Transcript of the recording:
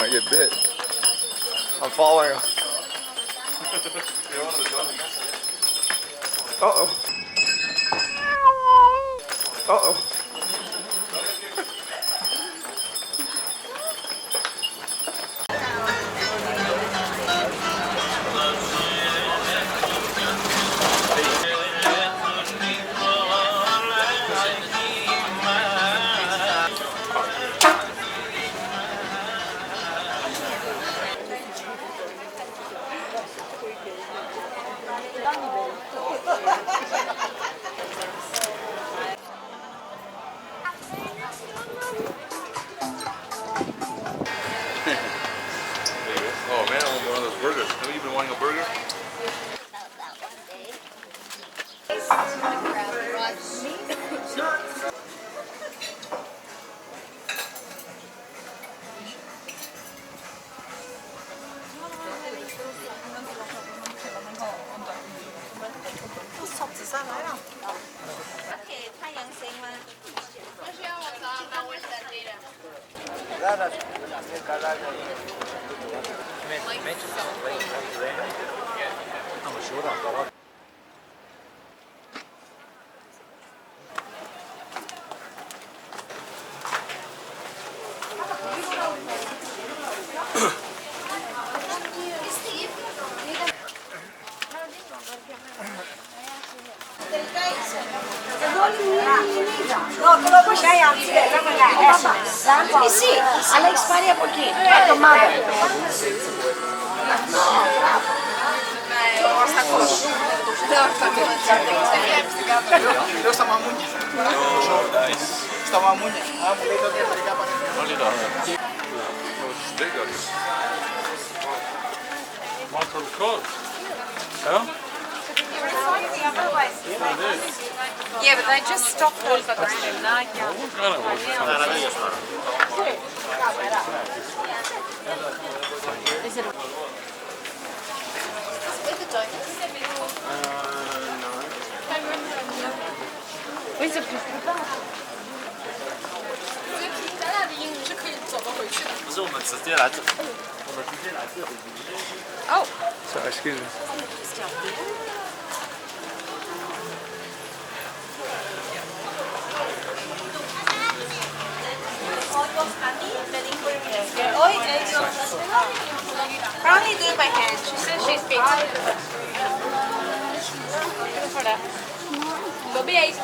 Might get bit. I'm following him. Uh-oh. Uh-oh. Oh man, I want one of those burgers. Have you been wanting a burger? No, tu lo puoi fare anzi, sì, alla spari a pochino, ecco madre. Lo sta mamunya. Sta mamunya. Ah, mulai dari mereka pakai. Michael Cole. Huh? Yeah, but they just stopped those at the same night. Is it? Where's the Oh. Sorry, excuse me. I only do it by hand. She says she's big. Go be 8.